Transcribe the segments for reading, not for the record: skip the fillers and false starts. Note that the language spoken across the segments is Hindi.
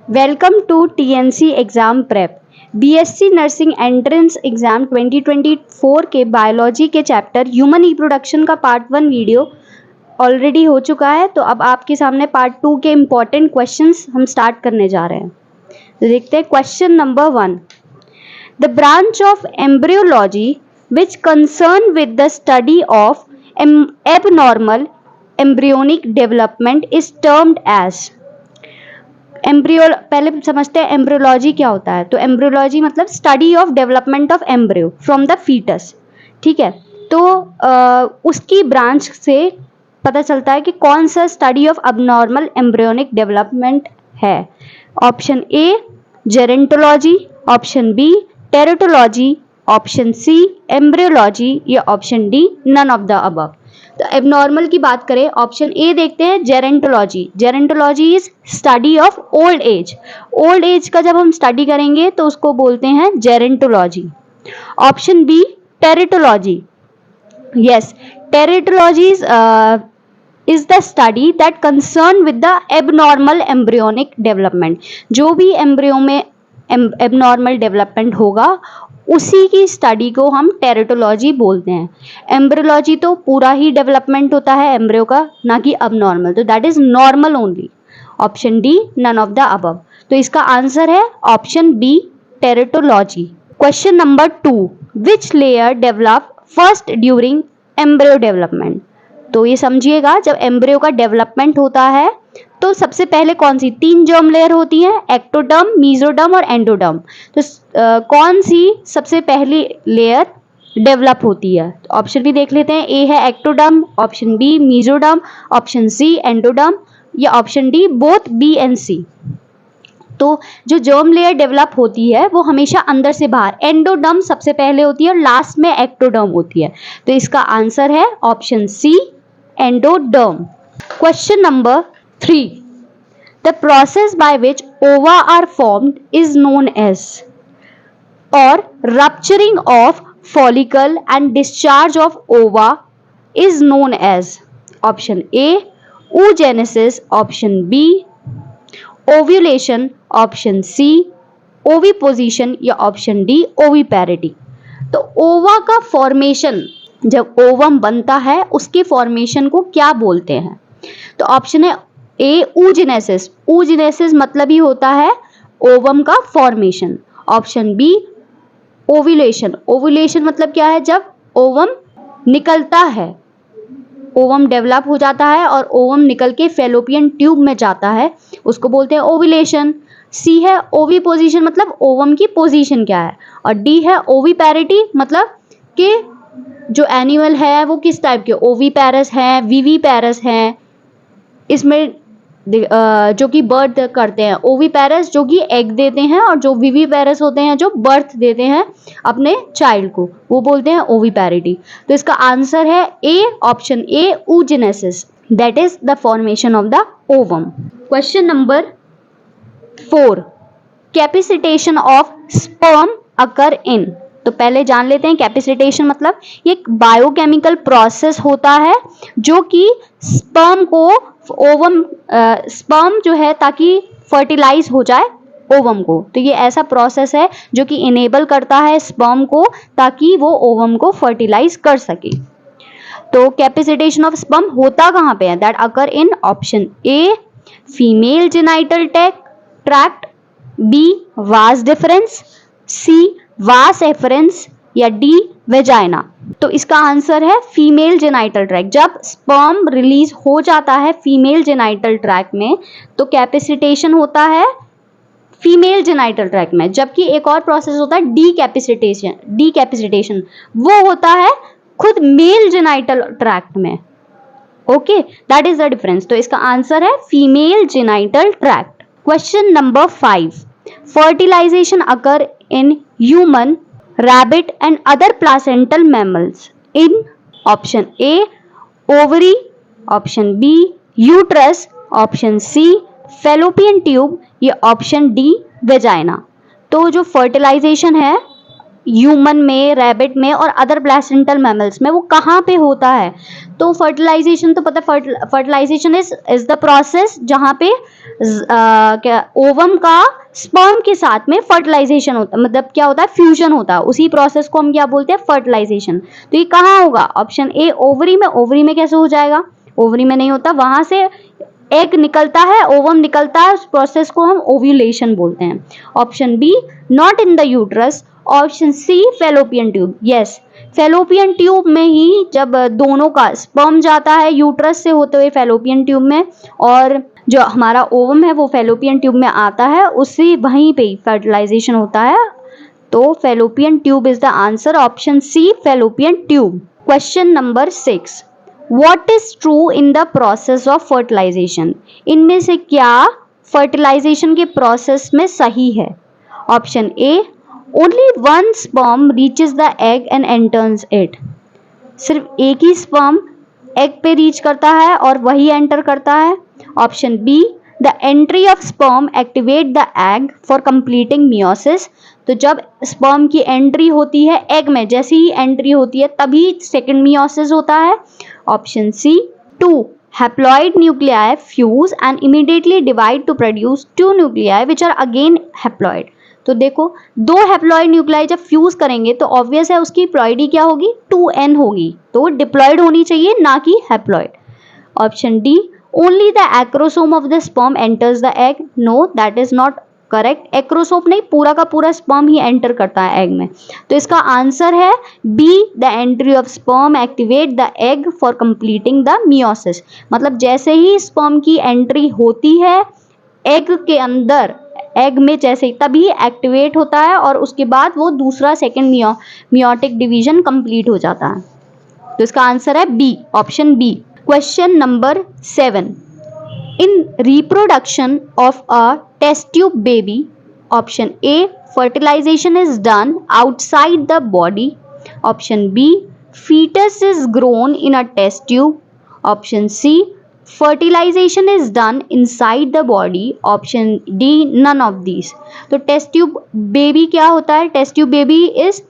Welcome to TNC exam prep. BSc nursing entrance exam 2024 के बायोलॉजी के चैप्टर ह्यूमन रिप्रोडक्शन का पार्ट 1 वीडियो ऑलरेडी हो चुका है। तो अब आपके सामने पार्ट 2 के इंपॉर्टेंट क्वेश्चंस हम स्टार्ट करने जा रहे हैं। तो देखते हैं question number 1। The branch of embryology which concern with the study of abnormal embryonic development is termed as. Embryo पहले समझते हैं एम्ब्रियोलॉजी क्या होता है। तो एम्ब्रियोलॉजी मतलब study of development of embryo from the fetus. ठीक है, तो उसकी ब्रांच से पता चलता है कि कौन सा study of abnormal embryonic development है। Option A gerontology, option B teratology, option C embryology या option D none of the above. तो एबनॉर्मल की बात करें, ऑप्शन ए देखते हैं gerontology. Gerontology is study of old age. Old age का जब हम स्टडी करेंगे तो उसको बोलते हैं gerontology. Option B teratology. Yes, teratology is the study that concern with the abnormal embryonic development। जो भी एम्ब्रियो में एबनॉर्मल डेवलपमेंट होगा उसी की स्टडी को हम टेरेटोलॉजी बोलते हैं। एम्ब्रियोलॉजी तो पूरा ही डेवलपमेंट होता है एम्ब्रियो का, ना कि अबनॉर्मल, तो that is normal only. Option D none of the above. तो इसका आंसर है option B teratology. Question number 2, which layer develop first during embryo development. तो ये समझिएगा, जब एम्ब्रियो का डेवलपमेंट होता है तो सबसे पहले कौन सी 3 जर्म लेयर होती हैं, एक्टोडर्म, मीजोडर्म और एंडोडर्म। तो कौन सी सबसे पहली लेयर डेवलप होती है। तो ऑप्शन भी देख लेते हैं, ए है ectoderm, option B mesoderm, option C endoderm या option D both B and C. तो जो जर्म लेयर डेवलप होती है वो हमेशा अंदर से बाहर, एंडोडर्म सबसे पहले होती है और लास्ट में एक्टोडर्म होती है। तो इसका आंसर है option C endoderm. Question number 3, the process by which ova are formed is known as. और rupturing of follicle and discharge of ova is known as. Option A oogenesis, option B ovulation, option C oviposition या ऑप्शन डी ओविपैरिटी। तो ओवा का फॉर्मेशन, जब ओवम बनता है उसके फॉर्मेशन को क्या बोलते हैं। तो ऑप्शन है ए oogenesis। oogenesis मतलब ही होता है ओवम का formation. Option B ovulation. Ovulation मतलब क्या है, जब ओवम निकलता है, ओवम डेवलप हो जाता है और ओवम निकल के फेलोपियन ट्यूब में जाता है, उसको बोलते हैं ओव्यूलेशन। सी है ओविपोजिशन, मतलब ओवम की पोजीशन क्या है। और डी है ओविपैरिटी, मतलब कि जो एनिमल है वो किस टाइप के, ओविपैरस हैं, विविपैरस हैं। इसमें जो कि बर्थ करते हैं, ओविपैरस जो कि एग देते हैं और जो विविपैरस होते हैं जो बर्थ देते हैं अपने चाइल्ड को, वो बोलते हैं ओविपैरिटी। तो इसका आंसर है A, option A oogenesis, that is the formation of the ovum. Question number 4, capacitation of sperm occur in. तो पहले जान लेते हैं कैपिसिटेशन मतलब ये एक बायोकेमिकल प्रोसेस होता है जो कि स्पर्म को ओवम, स्पर्म जो है ताकि फर्टिलाइज हो जाए ओवम को। तो ये ऐसा प्रोसेस है जो कि इनेबल करता है स्पर्म को ताकि वो ओवम को फर्टिलाइज कर सके। तो कैपिसिटेशन ऑफ स्पर्म होता कहाँ पे है, that occur in option A female genital tract, B vas deferens, C vas efferens या डी वेजाइना। तो इसका आंसर है फीमेल जेनाइटल ट्रैक्ट। जब स्पर्म रिलीज हो जाता है फीमेल जेनाइटल ट्रैक्ट में तो कैपिसिटेशन होता है फीमेल जेनाइटल ट्रैक्ट में, जबकि एक और प्रोसेस होता है डीकैपिसिटेशन। डीकैपिसिटेशन वो होता है खुद मेल जेनाइटल ट्रैक्ट में। Okay, that is the difference. तो इसका आंसर है female genital tract. Question number 5, fertilization occur in human, rabbit and other placental mammals in option A ovary, option B uterus, option C fallopian tube या option D vagina। तो जो fertilization है ह्यूमन में, रैबिट में और अदर प्लेसेंटल मैमल्स में, वो कहाँ पे होता है? तो फर्टिलाइजेशन तो पता है, फर्टिलाइजेशन इज द प्रोसेस जहाँ पे क्या ओवम का स्पर्म के साथ में फर्टिलाइजेशन होता है, मतलब क्या होता है, फ्यूजन होता है, उसी प्रोसेस को हम क्या बोलते हैं, फर्टिलाइजेशन। तो ये कहाँ होगा? ऑप्शन ए ओवरी में। ओवरी में कैसे हो जाएगा? ओवरी में नहीं होता, वहां से एग निकलता है, ओवम निकलता है, उस प्रोसेस को हम ओव्यूलेशन बोलते हैं। Option B not in the uterus. Option C Fallopian tube. Yes, Fallopian tube में ही जब दोनों का स्पर्म जाता है यूट्रस से होते हुए फेलोपियन ट्यूब में, और जो हमारा ओवम है वो फेलोपियन ट्यूब में आता है, उसी वहीं पे ही फर्टिलाइजेशन होता है। तो Fallopian tube is the answer, option C Fallopian tube. Question number 6, what is true in the process of fertilisation? इनमें से क्या फर्टिलाइजेशन के प्रोसेस में सही है? Option A only one sperm reaches the egg and enters it. सिर्फ एक ही स्पर्म एग पे रीच करता है और वही एंटर करता है। Option B the entry of sperm activate the egg for completing meiosis. तो जब स्पर्म की एंट्री होती है एग में, जैसी ही एंट्री होती है तभी सेकेंड मियोसिस होता है। Option C 2 haploid nuclei fuse and immediately divide to produce 2 nuclei which are again haploid। तो देखो, दो हैप्लॉइड न्यूक्लियाई जब फ्यूज करेंगे तो ऑब्वियस है उसकी प्लॉइडी क्या होगी, 2n होगी, तो डिप्लॉइड होनी चाहिए ना कि haploid. Option D only the acrosome of the sperm enters the egg. No, that is not correct. Acrosome नहीं, पूरा का पूरा स्पर्म ही एंटर करता है एग में। तो इसका आंसर है B the entry of sperm activate the egg for completing the meiosis. मतलब जैसे ही स्पर्म की एंट्री होती है एग के अंदर, एग में जैसे ही, तभी एक्टिवेट होता है और उसके बाद वो दूसरा सेकेंड मियोटिक डिवीजन कंप्लीट हो जाता है। तो इसका आंसर है B, option B. Question number 7, in reproduction of a test tube baby, option A fertilization is done outside the body, option B fetus is grown in a test tube, option C fertilization is done inside the body, option D none of these। तो टेस्ट ट्यूब बेबी क्या होता है? टेस्ट ट्यूब बेबी इज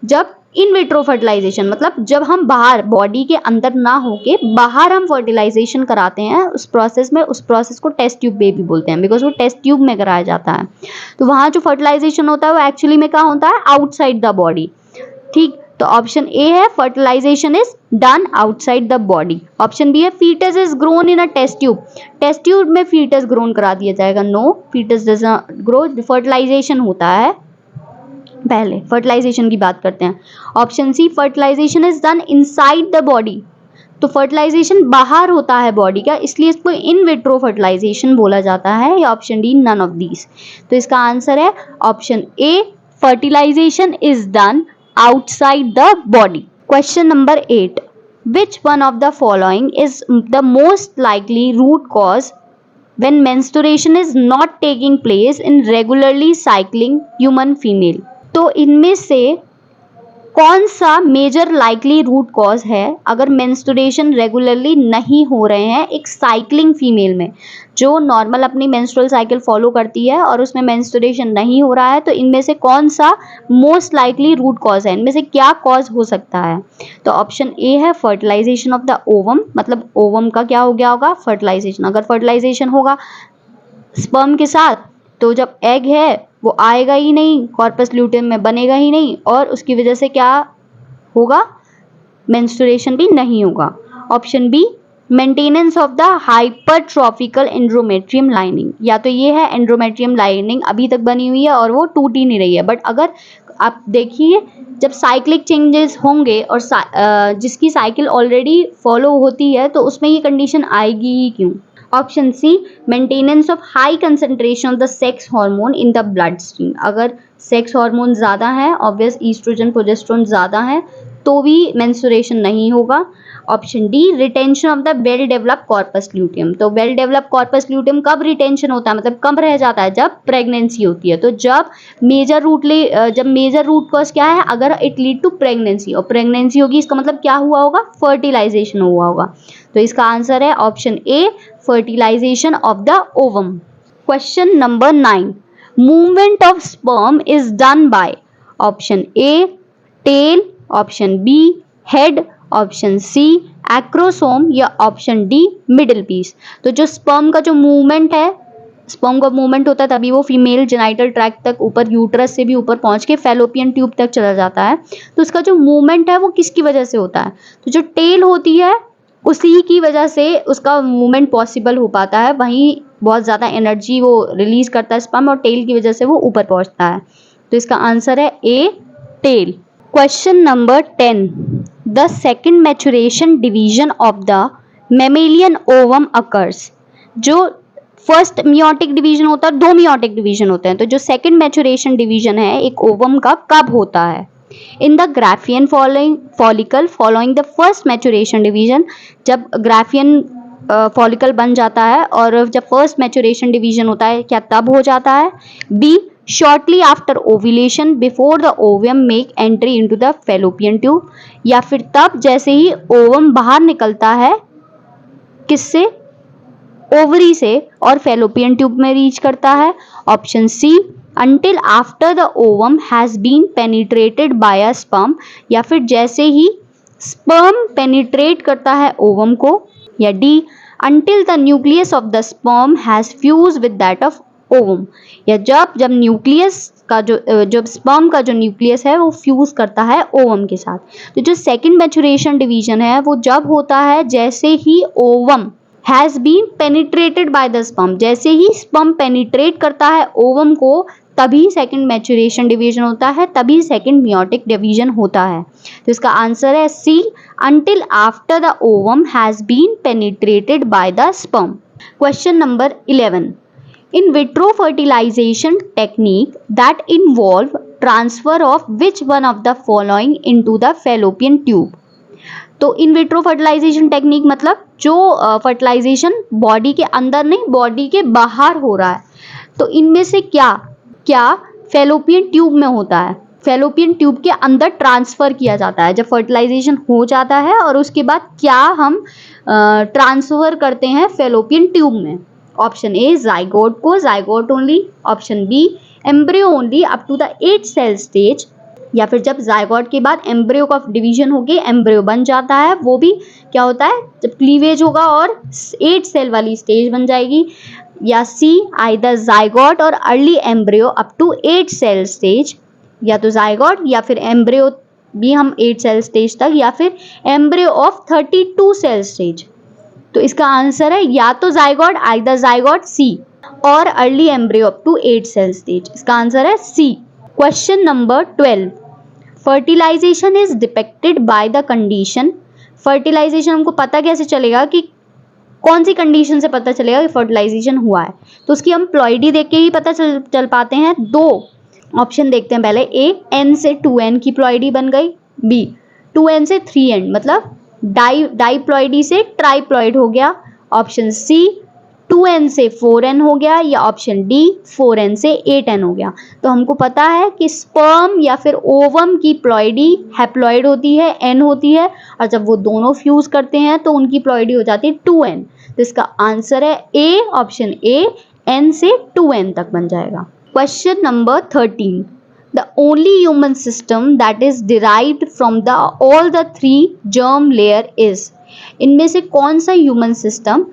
जब इन विट्रो फर्टिलाइजेशन, मतलब जब हम बाहर, बॉडी के अंदर ना होके बाहर हम फर्टिलाइजेशन कराते हैं उस प्रोसेस में, उस प्रोसेस को टेस्ट ट्यूब बेबी बोलते हैं, बिकॉज वो टेस्ट ट्यूब में कराया जाता है। तो वहाँ जो फर्टिलाइजेशन होता है वो एक्चुअली में कहाँ होता है? Outside the body. ठीक, तो ऑप्शन ए है fertilisation is done outside the body. Option B है foetus is grown in a test tube. Test tube में फीटस ग्रोन करा दिया जाएगा। No, foetus does not grow, fertilisation होता है। पहले फर्टिलाइजेशन की बात करते हैं। Option C fertilisation is done inside the body. तो फर्टिलाइजेशन बाहर होता है बॉडी का, इसलिए इसको इन विट्रो फर्टिलाइजेशन बोला जाता है। या option D none of these. तो इसका आंसर है option A fertilisation is done outside the body। Question number 8, which one of the following is the most likely root cause when menstruation is not taking place in regularly cycling human female? तो इनमें से कौन सा मेजर लाइकली रूट कॉज है अगर मेंस्ट्रुएशन रेगुलरली नहीं हो रहे हैं एक साइक्लिंग फीमेल में, जो नॉर्मल अपनी मेंस्ट्रुअल साइकिल फॉलो करती है और उसमें मेंस्ट्रुएशन नहीं हो रहा है? तो इनमें से कौन सा मोस्ट लाइकली रूट कॉज है? इनमें से क्या कॉज हो सकता है? तो ऑप्शन ए है फर्टिलाइजेशन ऑफ द ओवम। मतलब ओवम का क्या हो गया होगा? फर्टिलाइजेशन। अगर फर्टिलाइजेशन होगा स्पर्म के साथ तो जब एग है वो आएगा ही नहीं, कॉर्पस ल्यूटियम में बनेगा ही नहीं, और उसकी वजह से क्या होगा? मेंस्ट्रुएशन भी नहीं होगा। Option B maintenance of the hypertrophical endometrium lining. या तो ये है एंड्रोमेट्रियम लाइनिंग अभी तक बनी हुई है और वो टूट ही नहीं रही है, बट अगर आप देखिए जब साइक्लिक चेंजेस होंगे और जिसकी साइकिल ऑलरेडी फॉलो होती है तो उसमें ये कंडीशन आएगी ही क्यों? Option C maintenance of high concentration of the sex hormone in the blood stream. अगर सेक्स हार्मोन ज़्यादा है, ऑब्वियस ईस्ट्रोजन प्रोजेस्टेरोन ज़्यादा है, तो भी मेंस्ट्रुएशन नहीं होगा। Option D retention of the well develop corpus luteum. तो वेल डेवलप कॉर्पस ल्यूटियम कब रिटेंशन होता है, मतलब कब रह जाता है? जब प्रेगनेंसी होती है। तो जब मेजर रूट कॉज क्या है? अगर इट लीड टू प्रेगनेंसी, और प्रेगनेंसी होगी इसका मतलब क्या हुआ होगा? फर्टिलाइजेशन हुआ होगा। तो इसका आंसर है option A fertilization of the ovum। Question number 9, movement of sperm is done by, option A tail, option B head, option C acrosome या ऑप्शन डी मिडिल पीस। तो जो स्पर्म का जो मूवमेंट है, स्पर्म का मूवमेंट होता है तभी वो फीमेल जेनाइटल ट्रैक्ट तक ऊपर यूट्रस से भी ऊपर पहुंच के फैलोपियन ट्यूब तक चला जाता है। तो उसका जो मूवमेंट है वो किसकी वजह से होता है? तो जो टेल होती है उसी की वजह से उसका मूवमेंट पॉसिबल हो पाता है, वहीं बहुत ज़्यादा एनर्जी वो रिलीज करता है स्पर्म और टेल की वजह से वो ऊपर पहुंचता है। तो इसका आंसर है A tail. Question number 10, the second maturation division of the mammalian ovum occurs. जो फर्स्ट मियोटिक डिवीजन होता है, दो मियोटिक डिवीजन होते हैं, तो जो सेकेंड मैचुरेशन डिवीजन है एक ओवम का कब होता है? In the Graafian follicle following the first maturation division. जब ग्राफियन फॉलिकल बन जाता है और जब फर्स्ट मैचुरेशन डिवीजन होता है क्या तब हो जाता है? B shortly after ovulation before the ovum make entry into the fallopian tube, या फिर तब जैसे ही ओवम बाहर निकलता है किससे? ओवरी से और फैलोपियन ट्यूब में रीच करता है। Option C until after the ovum has been penetrated by a sperm, या फिर जैसे ही sperm penetrate करता है ओवम को, या D until the nucleus of the sperm has fused with that of ovum, या जब न्यूक्लियस का जो स्पर्म का जो न्यूक्लियस है वो फ्यूज करता है ओवम के साथ। तो जो सेकेंड मैचुरेशन डिवीजन है वो जब होता है जैसे ही ovum has been penetrated by the sperm, जैसे ही स्पर्म पेनिट्रेट करता है ओवम को तभी सेकंड मैचुरेशन डिवीजन होता है, तभी सेकंड मियोटिक डिवीजन होता है। तो इसका आंसर है C until after the ovum has been penetrated by the sperm. Question number 11, in vitro fertilisation technique that involve transfer of which one of the following into the fallopian tube. तो इन विट्रो फर्टिलाइजेशन टेक्निक मतलब जो फर्टिलाइजेशन बॉडी के अंदर नहीं बॉडी के बाहर हो रहा है, तो इनमें से क्या फैलोपियन ट्यूब में होता है? फैलोपियन ट्यूब के अंदर ट्रांसफर किया जाता है जब फर्टिलाइजेशन हो जाता है, और उसके बाद क्या हम ट्रांसफर करते हैं फैलोपियन ट्यूब में? ऑप्शन ए जाइगोट को, zygote only, option B embryo only up to the 8 cell stage, या फिर जब जाइगोट के बाद एम्ब्रियो का डिवीजन होके एम्ब्रियो बन जाता है, वो भी क्या होता है जब क्लीवेज होगा और 8 सेल वाली स्टेज बन जाएगी, या सी आइदर जाइगोट और early embryo up to 8 cell stage, या तो जाइगोट या फिर एम्ब्रियो भी हम 8 सेल स्टेज तक, या फिर एम्ब्रियो ऑफ 32 सेल स्टेज। तो इसका आंसर है या तो zygote, either zygote C, or early embryo up to 8 cell stage. इसका आंसर है C. Question number 12, fertilisation is depicted by the condition. Fertilisation हमको पता कैसे चलेगा कि कौन सी कंडीशन से पता चलेगा कि फर्टिलाइजेशन हुआ है? तो उसकी हम प्लॉइडी देख के ही पता चल पाते हैं। दो ऑप्शन देखते हैं पहले, ए एन से 2n की प्लॉइडी बन गई, बी 2n से 3n मतलब डाईप्लॉइडी से ट्राईप्लॉइड हो गया, ऑप्शन सी 2n से 4n हो गया, या ऑप्शन डी 4n से 8n हो गया। तो हमको पता है कि स्पर्म या फिर ओवम की प्लॉइडी हैप्लॉइड होती है, n होती है, और जब वो दोनों फ्यूज करते हैं तो उनकी प्लॉइडी हो जाती है 2n। तो इसका आंसर है ए, ऑप्शन ए, n से 2n तक बन जाएगा। Question number 13, the only human system that is derived from the all the 3 germ layer is. इनमें से कौन सा ह्यूमन सिस्टम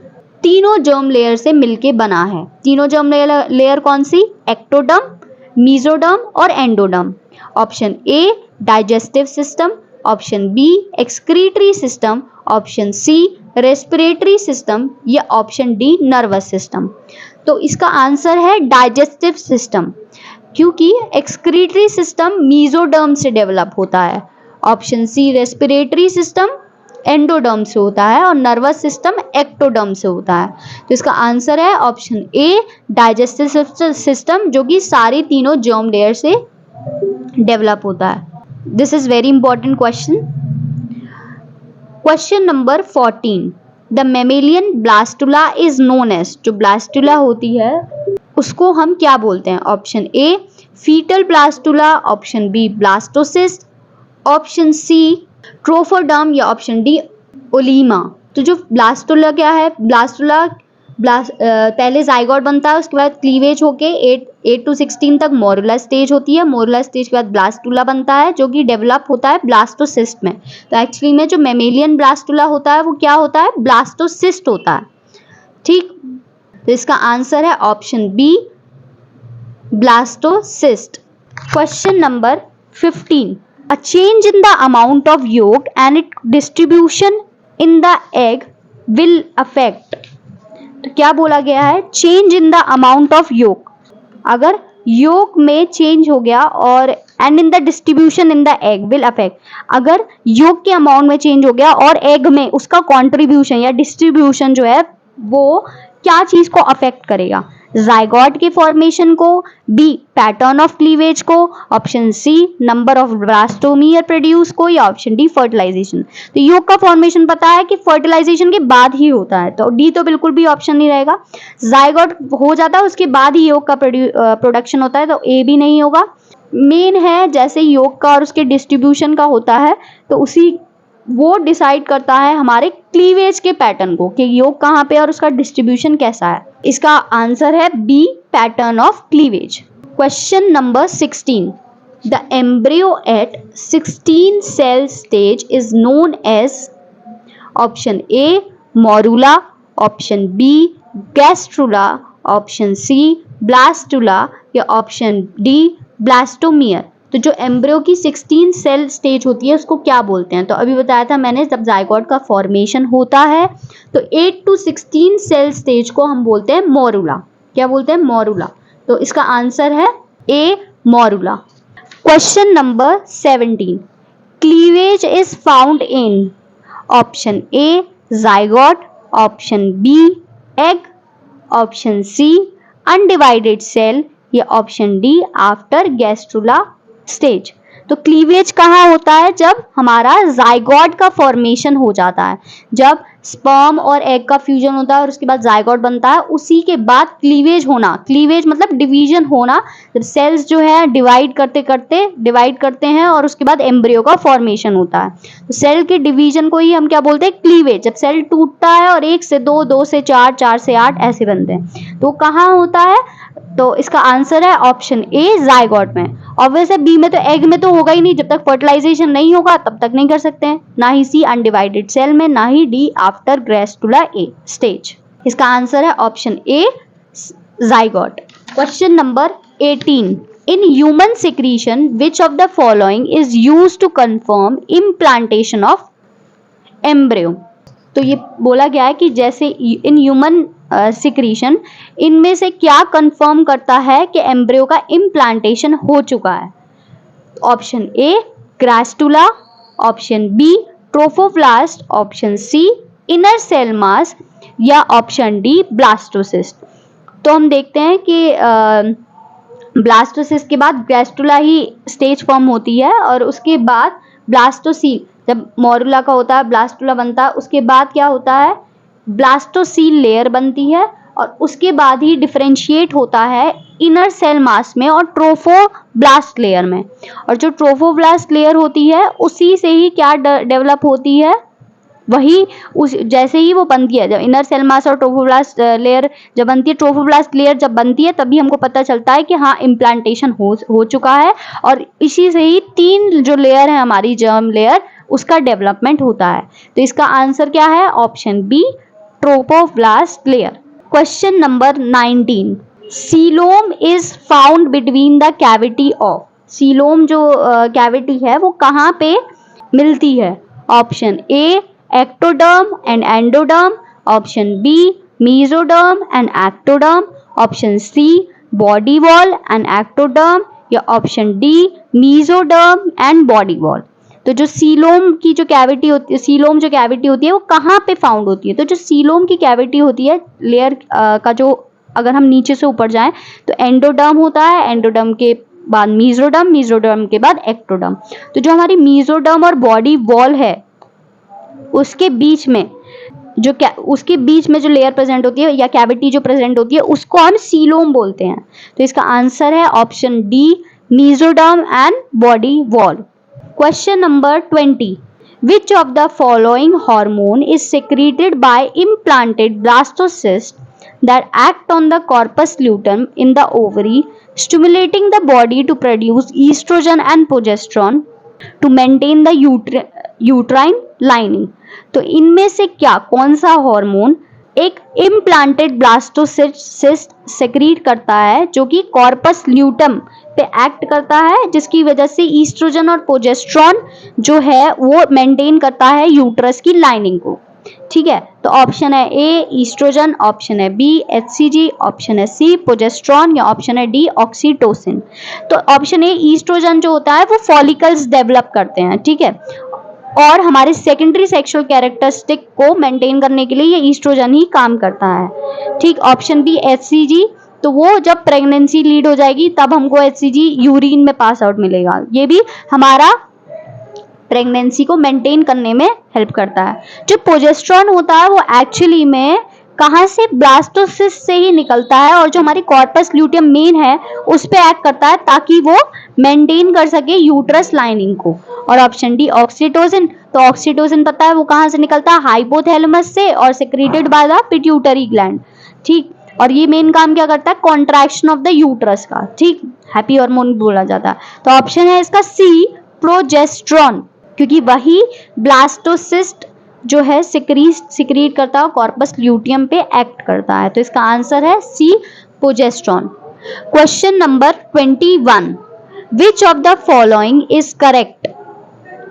तीनों जर्म लेयर से मिलके बना है? तीनों जर्म लेयर कौन सी? एक्टोडर्म, मीजोडर्म और endoderm. Option A digestive system, option B excretory system, option C respiratory system, या ऑप्शन डी नर्वस सिस्टम। तो इसका आंसर है डाइजेस्टिव सिस्टम, क्योंकि एक्सक्रीटरी सिस्टम मीजोडर्म से डेवलप होता है, option C respiratory system endoderm से होता है, और नर्वस सिस्टम एक्टोडर्म से होता है। तो इसका आंसर है ऑप्शन ए डाइजेस्टिव सिस्टम, जो कि सारी तीनों जर्म लेयर से डेवलप होता है। This is very important question. Question number 14, the mammalian blastula is known as. जो ब्लास्टुला होती है उसको हम क्या बोलते हैं? Option A foetal blastula, option B blastocyst, option C trophoderm, या ऑप्शन डी ओलीमा। तो जो ब्लास्टुला क्या है? ब्लास्टुला पहले जाइगोट बनता है, उसके बाद क्लीवेज होके 8 to 16 तक मोरुला स्टेज होती है। मोरुला स्टेज के बाद ब्लास्टुला बनता है जो कि डेवलप होता है ब्लास्टोसिस्ट में। तो एक्चुअली में जो मेमेलियन ब्लास्टुला होता है वो क्या होता है, ब्लास्टोसिस्ट होता है। ठीक, तो इसका आंसर है option B, blastocyst. Question number 15, a change in the amount of yolk and its distribution in the egg will affect। तो क्या बोला गया है, change in the amount of yolk, अगर योक में चेंज हो गया और and in the distribution in the egg will affect, अगर योक के अमाउंट में चेंज हो गया और एग में उसका कंट्रीब्यूशन या डिस्ट्रीब्यूशन जो है वो क्या चीज को अफेक्ट करेगा, जाइगोट के फॉर्मेशन को, बी पैटर्न ऑफ क्लीवेज को, option C number of blastomere produce को, या ऑप्शन डी फर्टिलाइजेशन। तो योग का फॉर्मेशन पता है कि फर्टिलाइजेशन के बाद ही होता है, तो डी तो बिल्कुल भी ऑप्शन नहीं रहेगा। जाइगोट हो जाता है उसके बाद ही योग का प्रोडक्शन होता है, तो ए भी नहीं होगा। मेन है जैसे योग का और उसके डिस्ट्रीब्यूशन का होता है तो उसी वो डिसाइड करता है हमारे क्लीवेज के पैटर्न को कि योग कहाँ पे और उसका डिस्ट्रीब्यूशन कैसा है। इसका आंसर है B, pattern of cleavage. Question number 16, the embryo at 16 cell stage is known as, option A morula, option B gastrula, option C blastula, या ऑप्शन डी ब्लास्टोमियर। तो जो एम्ब्रियो की 16 सेल स्टेज होती है उसको क्या बोलते हैं, तो अभी बताया था मैंने, जब जाइगोट का फॉर्मेशन होता है तो 8 to 16 सेल स्टेज को हम बोलते हैं मोरुला। क्या बोलते हैं, मोरुला। तो इसका आंसर है A, morula. Question number 17, cleavage is found in, option A zygote, option B egg, option C undivided cell, या option D after gastrula stage. तो क्लीवेज कहाँ होता है, जब हमारा जाइगोट का फॉर्मेशन हो जाता है, जब स्पर्म और एग का फ्यूजन होता है और उसके बाद जाइगोट बनता है, उसी के बाद क्लीवेज होना, क्लीवेज मतलब डिवीजन होना, जब सेल्स जो है डिवाइड करते हैं और उसके बाद एम्ब्रियो का फॉर्मेशन होता है। तो सेल के डिवीजन को ही हम क्या बोलते हैं, क्लीवेज। जब सेल टूटता है और 1 से 2, 2 से 4, 4 से 8 ऐसे बनते हैं, तो कहाँ होता है, तो इसका आंसर है ऑप्शन ए, जाइगोट में। ऑब्वियस है बी में तो एग में तो होगा ही नहीं, जब तक फर्टिलाइजेशन नहीं होगा तब तक नहीं कर सकते हैं, ना ही सी अनडिवाइडेड सेल में, ना ही D after gastrula a stage. इसका आंसर है option A, zygote. Question number 18, in human secretion which of the following is used to confirm implantation of embryo. तो ये बोला गया है कि जैसे इन ह्यूमन सिक्रीशन, इनमें से क्या कंफर्म करता है कि एम्ब्रियो का इम्प्लांटेशन हो चुका है, option A gastrula, option B trophoblast, option C inner cell mass, या ऑप्शन डी ब्लास्टोसिस्ट। तो हम देखते हैं कि ब्लास्टोसिस्ट के बाद गैस्ट्रुला ही स्टेज फॉर्म होती है और उसके बाद ब्लास्टोसील, जब मोरुला का होता है ब्लास्टुला बनता है, उसके बाद क्या होता है, ब्लास्टोसील लेयर बनती है और उसके बाद ही डिफरेंशिएट होता है इनर सेल मास में और ट्रोफोब्लास्ट लेयर में। और जो ट्रोफोब्लास्ट लेयर होती है उसी से ही क्या डेवलप होती है, वही उस जैसे ही वो बनती है, जब इनर सेल मास और ट्रोफोब्लास्ट लेयर जब बनती है, ट्रोफोब्लास्ट लेयर जब बनती है तभी हमको पता चलता है कि हाँ इम्प्लांटेशन हो चुका है, और इसी से ही 3 जो लेयर है हमारी जर्म लेयर, उसका डेवलपमेंट होता है। तो इसका आंसर क्या है, option B trophoblast layer. Question number 19, coelom is found between the cavity of, coelom जो कैविटी है वो कहाँ पे मिलती है, option A ectoderm and endoderm, option B mesoderm and ectoderm, option C body wall and ectoderm, या option D mesoderm and body wall. तो जो सीलोम की जो कैविटी होती है, सीलोम जो कैविटी होती है वो कहाँ पे फाउंड होती है, तो जो सीलोम की कैविटी होती है लेयर का जो, अगर हम नीचे से ऊपर जाएं तो एंडोडर्म होता है, एंडोडर्म के बाद मेसोडर्म, मेसोडर्म के बाद एक्टोडर्म। तो जो हमारी मेसोडर्म और बॉडी वॉल है उसके बीच में उसके बीच में जो लेयर प्रेजेंट होती है या कैविटी जो प्रेजेंट होती है उसको हम सीलोम बोलते हैं। तो इसका आंसर है option D mesoderm and body wall. Question number 20, which of the following hormone is secreted bye implanted blastocyst that act on the corpus luteum in the ovary, stimulating the body to produce estrogen and progesterone to maintain the uterine lining. तो इनमें से क्या कौन सा हार्मोन एक इम्प्लांटेड ब्लास्टोसिस्ट सेक्रीट करता है जो कि कॉर्पस ल्यूटम पे एक्ट करता है, जिसकी वजह से ईस्ट्रोजन और प्रोजेस्टेरॉन जो है वो मेंटेन करता है यूट्रस की लाइनिंग को। ठीक है, तो ऑप्शन है ए ईस्ट्रोजन, ऑप्शन है बी एचसीजी, ऑप्शन है सी प्रोजेस्टेरॉन या ऑप्शन है डी ऑक्सीटोसिन। तो ऑप्शन ए ईस्ट्रोजन जो होता है वो फॉलिकल्स डेवलप करते हैं। ठीक है, और हमारे सेकेंडरी सेक्सुअल कैरेक्टरिस्टिक को मेंटेन करने के लिए ये ईस्ट्रोजन ही काम करता है। ठीक, ऑप्शन बी एचसीजी, तो वो जब प्रेगनेंसी लीड हो जाएगी तब हमको एचसीजी यूरिन में पास आउट मिलेगा, ये भी हमारा प्रेगनेंसी को मेंटेन करने में हेल्प करता है। जो प्रोजेस्टेरॉन होता है वो एक्चुअली में कहाँ से, ब्लास्टोसिस्ट से ही निकलता है और जो हमारी कॉर्पस ल्यूटियम मेन है उस पे एक्ट करता है ताकि वो मेंटेन कर सके यूट्रस लाइनिंग को। और ऑप्शन डी ऑक्सीटोसिन, तो ऑक्सीटोसिन पता है वो कहाँ से निकलता है, हाइपोथैलेमस से और secreted by the pituitary gland. ठीक, और ये मेन काम क्या करता है, कॉन्ट्रैक्शन ऑफ द यूट्रस का। ठीक, हैप्पी हार्मोन बोला जाता है। तो ऑप्शन है इसका सी प्रोजेस्टेरॉन, क्योंकि वही ब्लास्टोसिस्ट जो है सिक्रीट करता है, कॉर्पस ल्यूटियम पे एक्ट करता है। तो इसका आंसर है C progesterone. Question number 21, which of the following is correct,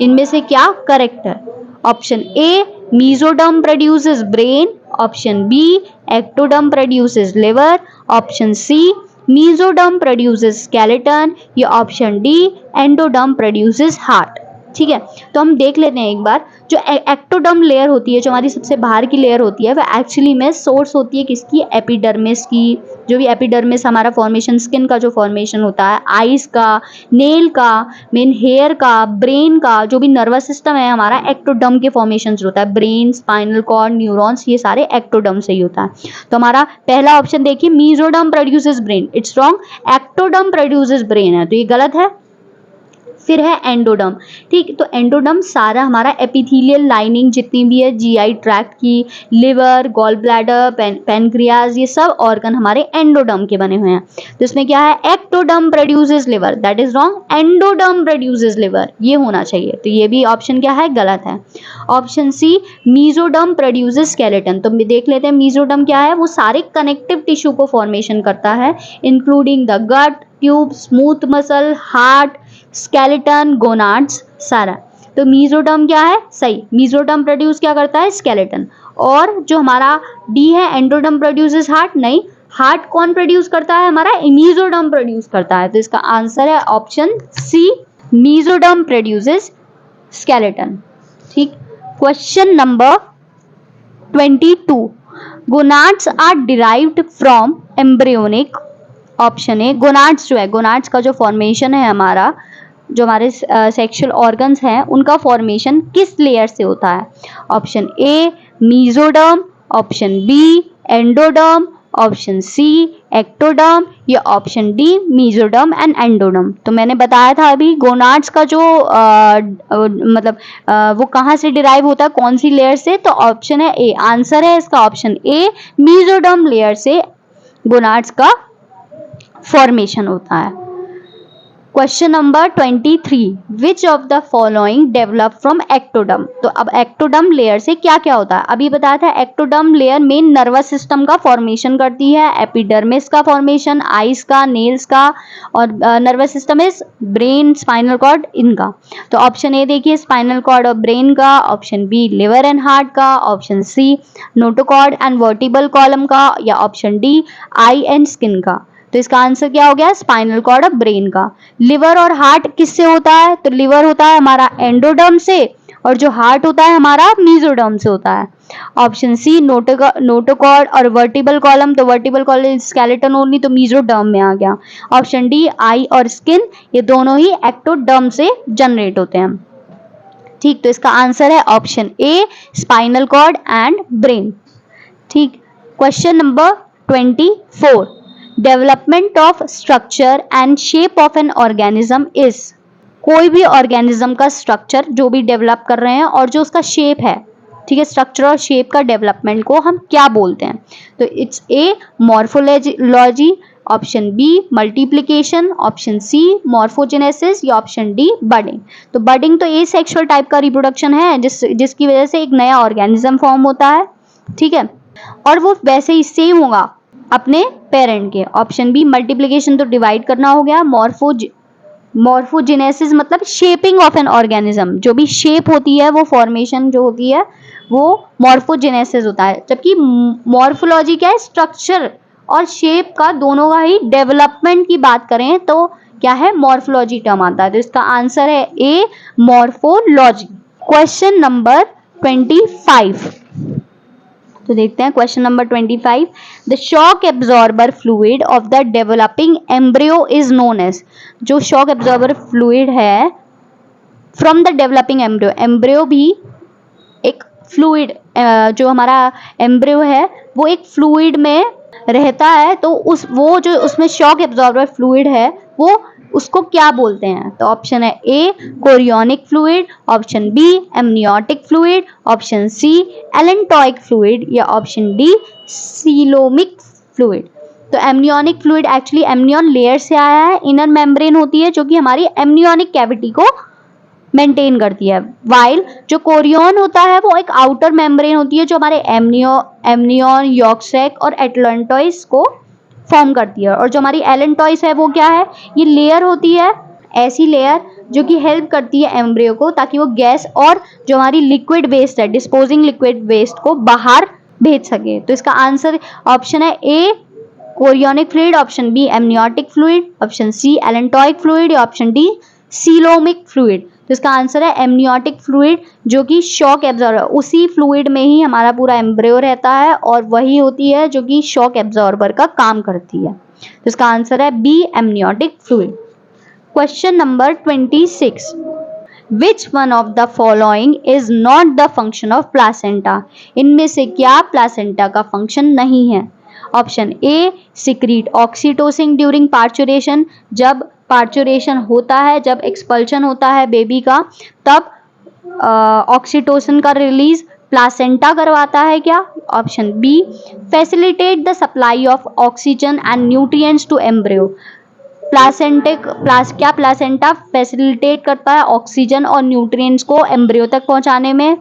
इनमें से क्या करेक्ट है। Option A mesoderm produces brain, option B ectoderm produces liver, option C mesoderm produces skeleton या option D endoderm produces heart. ठीक है, तो हम देख लेते हैं एक बार। जो एक्टोडर्म लेयर होती है, जो हमारी सबसे बाहर की लेयर होती है, वह एक्चुअली में सोर्स होती है किसकी, एपिडर्मिस की। जो भी एपिडर्मिस हमारा फॉर्मेशन, स्किन का जो फॉर्मेशन होता है, आईज का, नेल का, मेन हेयर का, ब्रेन का, जो भी नर्वस सिस्टम है हमारा, एक्टोडर्म के फॉर्मेशन से होता है। ब्रेन, स्पाइनल कॉर्ड, न्यूरॉन्स, ये सारे एक्टोडर्म से ही होता है। तो हमारा पहला ऑप्शन देखिए, mesoderm produces brain, it's wrong. Ectoderm produces brain है, तो ये गलत है। फिर है एंडोडर्म। ठीक, तो एंडोडर्म सारा हमारा एपिथेलियल लाइनिंग जितनी भी है जीआई ट्रैक्ट की, लिवर, गॉल ब्लैडर, पैनक्रियाज, ये सब ऑर्गन हमारे एंडोडर्म के बने हुए हैं। तो इसमें क्या है, ectoderm produces liver, that is wrong. Endoderm produces liver ये होना चाहिए, तो ये भी ऑप्शन क्या है, गलत है। Option C mesoderm produces skeleton, तो देख लेते हैं मीजोडर्म क्या है। वो सारे कनेक्टिव टिश्यू को फॉर्मेशन करता है, including the gut, tube, smooth muscle, heart, skeleton, gonads, सारा। तो मीजोडर्म क्या है, सही, मीजोडर्म प्रोड्यूस क्या करता है, स्केलेटन। और जो हमारा डी है एंडोडर्म प्रोड्यूसेस हार्ट, नहीं, हार्ट कौन प्रोड्यूस करता है, हमारा मीजोडर्म प्रोड्यूस करता है। तो इसका आंसर है option C mesoderm produces skeleton. ठीक, question number 22, gonads are derived from embryonic. Option A gonads जो है, गोनाड्स का जो फॉर्मेशन है हमारा, जो हमारे सेक्सुअल ऑर्गन्स हैं उनका फॉर्मेशन किस लेयर से होता है। Option A mesoderm, option B endoderm, option C ectoderm या option D mesoderm and endoderm. तो मैंने बताया था अभी गोनाड्स का जो वो कहाँ से डिराइव होता है, कौन सी लेयर से, तो ऑप्शन है ए, आंसर है इसका ऑप्शन ए, मीजोडर्म लेयर से गोनाड्स का फॉर्मेशन होता है। Question number 23, which of the following develop from ectoderm. तो अब एक्टोडर्म लेयर से क्या क्या होता है, अभी बताया था। Ectoderm layer main nervous system का फॉर्मेशन करती है, एपिडर्मिस का फॉर्मेशन, आईज का, नेल्स का, और nervous system is brain, spinal cord, इनका। तो ऑप्शन ए देखिए स्पाइनल कॉर्ड और ब्रेन का, option B liver and heart का, option C notochord and vertebral column का या option D eye and skin का। तो इसका आंसर क्या हो गया, स्पाइनल कॉर्ड और ब्रेन का। लिवर और हार्ट किससे होता है, तो लिवर होता है हमारा एंडोडर्म से और जो हार्ट होता है हमारा मीजोडर्म से होता है। ऑप्शन सी नोटोकॉर्ड और वर्टिबल कॉलम, तो वर्टिबल कॉलम स्केलेटन ओनली, तो मीजोडर्म में आ गया। ऑप्शन डी आई और स्किन, ये दोनों ही एक्टोडर्म से जनरेट होते हैं। ठीक, तो इसका आंसर है option A spinal cord and brain. ठीक, question number 24, development of structure and shape of an organism is. कोई भी ऑर्गेनिज्म का स्ट्रक्चर जो भी डेवलप कर रहे हैं और जो उसका शेप है, ठीक है, स्ट्रक्चर और शेप का डेवलपमेंट को हम क्या बोलते हैं? तो it's a morphology, option B multiplication, option C morphogenesis या ऑप्शन डी बडिंग। तो बडिंग तो ए सेक्सुअल टाइप का रिप्रोडक्शन है जिसकी वजह से एक नया ऑर्गेनिज्म फॉर्म होता है, ठीक है, और वो वैसे ही सेम होगा अपने पेरेंट के। ऑप्शन बी मल्टीप्लिकेशन तो डिवाइड करना हो गया, मॉर्फोजेनेसिस मतलब शेपिंग ऑफ एन ऑर्गेनिज्म, जो भी शेप होती है वो फॉर्मेशन जो होती है वो मॉर्फोजेनेसिस होता है। जबकि मॉर्फोलॉजी क्या है? स्ट्रक्चर और शेप का दोनों का ही डेवलपमेंट की बात करें तो क्या है? मॉर्फोलॉजी टर्म आता है। तो इसका आंसर है ए मॉर्फोलॉजी। क्वेश्चन नंबर 25, तो देखते हैं question number 25। The shock absorber fluid of the developing embryo is known as. जो शॉक एब्जॉर्बर फ्लूइड है from the developing embryo, embryo भी एक फ्लूइड, जो हमारा एम्ब्रियो है वो एक फ्लूइड में रहता है, तो वो जो उसमें शॉक एब्जॉर्बर फ्लूइड है वो उसको क्या बोलते हैं? तो ऑप्शन है A chorionic fluid, option B amniotic fluid, option C allantoic fluid या ऑप्शन डी सीलोमिक फ्लूइड। तो amnionic fluid actually amnion layer से आया है, इनर मेम्ब्रेन होती है जो कि हमारी एमनियोनिक कैविटी को मेंटेन करती है, वाइल जो कोरियन होता है वो एक आउटर मेम्ब्रेन होती है जो हमारे एमनियन, यॉर्क और एटलांटोइस को फॉर्म करती है। और जो हमारी एलेंटोइस है वो क्या है? ये लेयर होती है, ऐसी लेयर जो कि हेल्प करती है एम्ब्रियो को ताकि वो गैस और जो हमारी लिक्विड वेस्ट है, डिस्पोजिंग लिक्विड वेस्ट को बाहर भेज सके। तो इसका आंसर ऑप्शन है A chorionic fluid, option B amniotic fluid, option C allantoic fluid या ऑप्शन डी सीलोमिक फ्लूइड। तो इसका आंसर है एमनियोटिक फ्लूइड, जो कि शॉक एब्जॉर्बर, उसी फ्लूइड में ही हमारा पूरा एम्ब्रियो रहता है और वही होती है जो कि शॉक एब्जॉर्बर का काम करती है। तो इसका आंसर है B amniotic fluid. Question number 26, which one of the following is not the function of placenta. इनमें से क्या प्लासेंटा का फंक्शन नहीं है? Option A secrete oxytocin during parturition, जब पार्चुरेशन होता है, जब एक्सपल्शन होता है बेबी का, तब ऑक्सीटोसिन का रिलीज प्लासेंटा करवाता है क्या? Option B facilitate the supply of oxygen and nutrients to embryo. क्या प्लासेंटा फैसिलिटेट करता है ऑक्सीजन और न्यूट्रिएंट्स को एम्ब्रियो तक पहुंचाने में?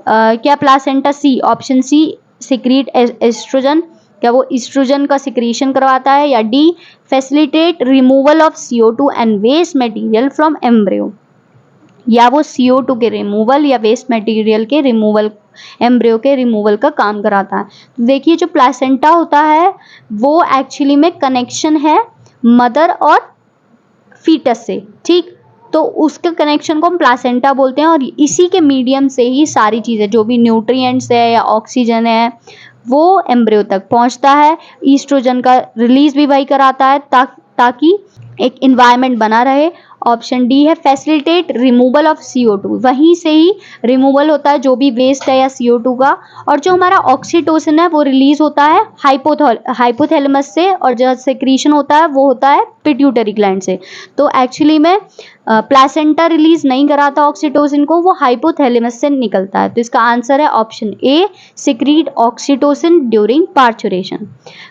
क्या placenta C, option C secrete estrogen, क्या वो एस्ट्रोजन का सिक्रीशन करवाता है? या D facilitate removal of CO2 and waste material from embryo, या वो CO2 के रिमूवल या वेस्ट मटेरियल के रिमूवल, एम्ब्रियो के रिमूवल का काम कराता है। तो देखिए जो प्लासेंटा होता है वो एक्चुअली में कनेक्शन है मदर और फीटस से, ठीक, तो उसके कनेक्शन को हम प्लासेंटा बोलते हैं और इसी के मीडियम से ही सारी चीज़ें जो भी न्यूट्रिएंट्स है या ऑक्सीजन है वो एम्ब्रियो तक पहुंचता है। ईस्ट्रोजन का रिलीज भी वही कराता है ताकि एक इन्वायरमेंट बना रहे। ऑप्शन डी है फैसिलिटेट रिमूवल ऑफ CO2, वहीं से ही रिमूवल होता है जो भी वेस्ट है या CO2 का। और जो हमारा ऑक्सीटोसिन है वो रिलीज होता है हाइपोथैलेमस से, और जो सेक्रीशन होता है वो होता है पिट्यूटरी ग्लैंड से। तो एक्चुअली में प्लासेंटा रिलीज नहीं कराता ऑक्सीटोसिन को, वो हाइपोथैलेमस से निकलता है। तो इसका आंसर है option A secrete oxytocin during parturition.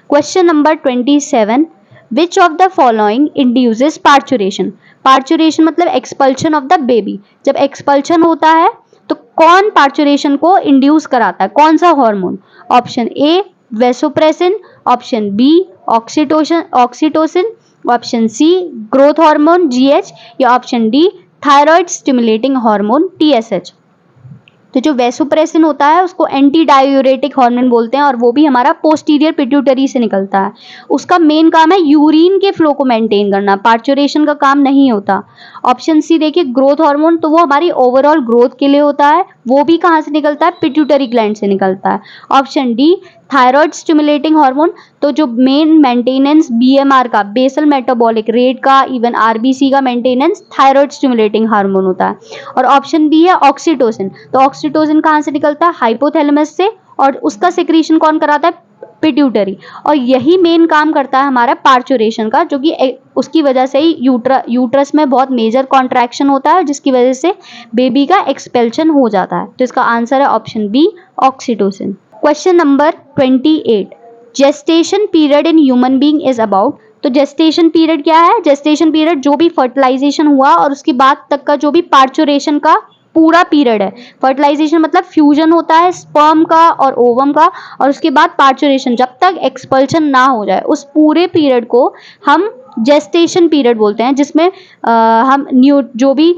Question number 27, which of the following induces parturition. Parturition मतलब एक्सपल्शन ऑफ द बेबी, जब एक्सपल्शन होता है तो कौन पार्चुरेशन को इंड्यूस कराता है, कौन सा hormone? Option A vasopressin, option B oxytocin, option C growth hormone GH या option D thyroid stimulating hormone TSH। तो जो वेसोप्रेसिन होता है उसको एंटी डायूरेटिक हार्मोन बोलते हैं और वो भी हमारा पोस्टीरियर पिट्यूटरी से निकलता है। उसका मेन काम है यूरिन के फ्लो को मेंटेन करना, पार्चुरेशन का काम नहीं होता। ऑप्शन सी देखिए ग्रोथ हार्मोन, तो वो हमारी ओवरऑल ग्रोथ के लिए होता है, वो भी कहाँ से निकलता है? पिट्यूटरी ग्लैंड से निकलता है। Option D thyroid stimulating hormone, तो जो मेन मेंटेनेंस BMR का, बेसल मेटाबॉलिक रेट का, इवन RBC का मेंटेनेंस थायराइड स्टिमुलेटिंग हार्मोन होता है। और ऑप्शन बी है ऑक्सीटोसिन, तो ऑक्सीटोसिन कहाँ से निकलता है? हाइपोथैलेमस से, और उसका सिक्रीशन कौन कराता है? पिट्यूटरी। और यही मेन काम करता है हमारा पार्चुरेशन का, जो कि उसकी वजह से ही यूट्रस में बहुत मेजर कॉन्ट्रैक्शन होता है, जिसकी वजह से बेबी का एक्सपेल्शन हो जाता है। तो इसका आंसर है option B, oxytocin. Question number 28, gestation period in human being is about. तो जेस्टेशन पीरियड क्या है? जेस्टेशन पीरियड जो भी फर्टिलाइजेशन हुआ और उसके बाद तक का जो भी पार्चुरेशन का पूरा पीरियड है। फर्टिलाइजेशन मतलब फ्यूजन होता है स्पर्म का और ओवम का, और उसके बाद पार्चुरेशन, जब तक एक्सपल्शन ना हो जाए, उस पूरे पीरियड को हम जेस्टेशन पीरियड बोलते हैं, जिसमें हम जो भी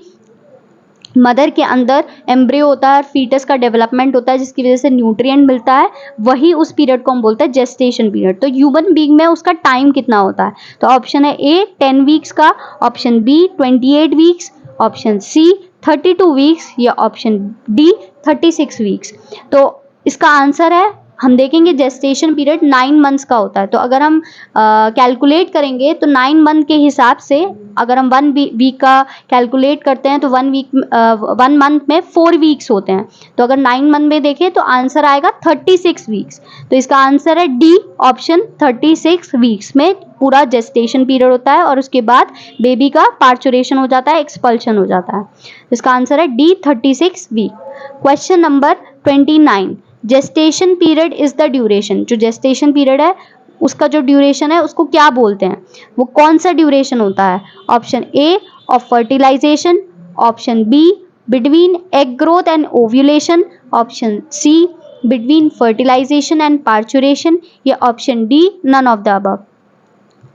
मदर के अंदर एम्ब्रियो होता है, फीटस का डेवलपमेंट होता है, जिसकी वजह से न्यूट्रिएंट मिलता है, वही उस पीरियड को हम बोलते हैं जेस्टेशन पीरियड। तो ह्यूमन बीइंग में उसका टाइम कितना होता है? तो ऑप्शन है ए 10 वीक्स का, option B 28 weeks, option C 32 weeks, या ऑप्शन डी 36 वीक्स। तो इसका आंसर है, हम देखेंगे जेस्टेशन पीरियड 9 मंथ्स का होता है। तो अगर हम कैलकुलेट करेंगे तो 9 मंथ के हिसाब से अगर हम 1 वीक का कैलकुलेट करते हैं तो 1 मंथ में 4 वीक्स होते हैं। तो अगर 9 मंथ में देखें तो आंसर आएगा 36 वीक्स। तो इसका आंसर है डी ऑप्शन, 36 वीक्स में पूरा जेस्टेशन पीरियड होता है और उसके बाद बेबी का पार्चुरेशन हो जाता है, एक्सपल्शन हो जाता है। इसका आंसर है D 36 week. Question number 29, gestation period is the duration. जो जेस्टेशन पीरियड है उसका जो ड्यूरेशन है उसको क्या बोलते हैं? वो कौन सा ड्यूरेशन होता है? Option A of fertilization, option B between egg growth and ovulation, option C between fertilization and parturition, या option D none of the above.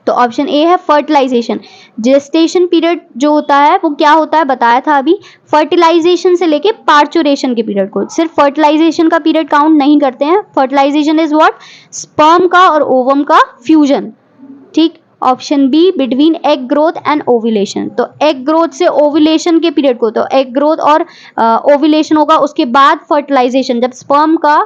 तो ऑप्शन ए है फर्टिलाइजेशन। जेस्टेशन पीरियड जो होता है वो क्या होता है बताया था अभी, फर्टिलाइजेशन से लेके पार्चुरेशन के पीरियड को। सिर्फ फर्टिलाइजेशन का पीरियड काउंट नहीं करते हैं। Fertilisation is what? स्पर्म का और ओवम का फ्यूजन। ठीक। Option B between egg growth and ovulation. तो एग ग्रोथ से ओव्यूलेशन के पीरियड को, तो एग ग्रोथ और ओव्यूलेशन होगा, उसके बाद फर्टिलाइजेशन, जब स्पर्म का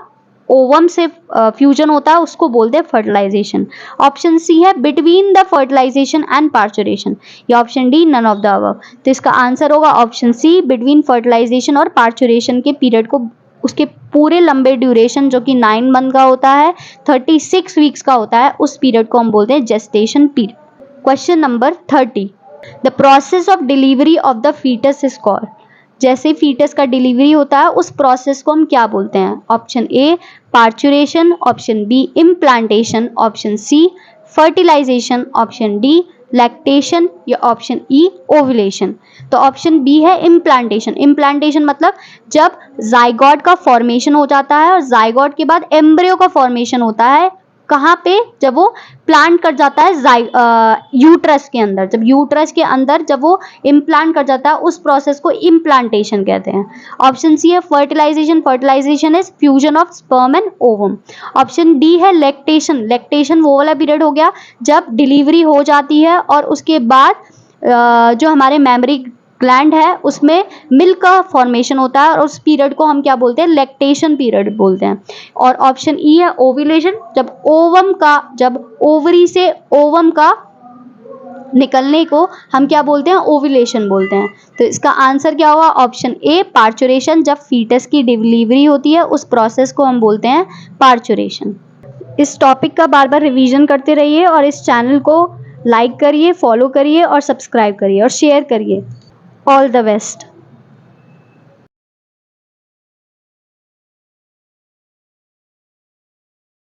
ओवम से फ्यूजन होता है उसको बोलते हैं फर्टिलाइजेशन। ऑप्शन सी है between the fertilization and parturition, या option D none of the above. तो इसका आंसर होगा ऑप्शन सी, बिटवीन फर्टिलाइजेशन और पार्चुरेशन के पीरियड को, उसके पूरे लंबे ड्यूरेशन जो कि 9 मंथ का होता है, 36 वीक्स का होता है, उस पीरियड को हम बोलते हैं gestation period. Question number 30, the process of delivery of the fetus is called. जैसे फीटस का डिलीवरी होता है उस प्रोसेस को हम क्या बोलते हैं? Option A parturition, option B implantation, option C fertilisation, option D lactation, या ऑप्शन ई ओव्यूलेशन। तो ऑप्शन बी है इम्प्लांटेशन। इम्प्लांटेशन मतलब जब जाइगोट का फॉर्मेशन हो जाता है और जाइगोट के बाद एम्ब्रियो का फॉर्मेशन होता है, कहाँ पे? जब वो प्लांट कर जाता है यूट्रस के अंदर। जब यूट्रस के अंदर जब वो इम्प्लांट कर जाता है उस प्रोसेस को इम्प्लांटेशन कहते हैं। ऑप्शन सी है fertilisation. Fertilisation is fusion of sperm and ovum. Option D है लैक्टेशन। लैक्टेशन वो वाला पीरियड हो गया जब डिलीवरी हो जाती है और उसके बाद जो हमारे मेमरी ग्लैंड है उसमें मिल्क का फॉर्मेशन होता है, और उस पीरियड को हम क्या बोलते हैं? लैक्टेशन पीरियड बोलते हैं। और ऑप्शन ई है ओव्यूलेशन। जब ओवरी से ओवम का निकलने को हम क्या बोलते हैं? ओव्यूलेशन बोलते हैं। तो इसका आंसर क्या होगा? Option A parturition. जब फीटस की डिलीवरी होती है उस प्रोसेस को हम बोलते हैं पार्चुरेशन। इस टॉपिक का बार बार रिवीजन करते रहिए और इस चैनल को लाइक करिए, फॉलो करिए और सब्सक्राइब करिए और शेयर करिए। All the best.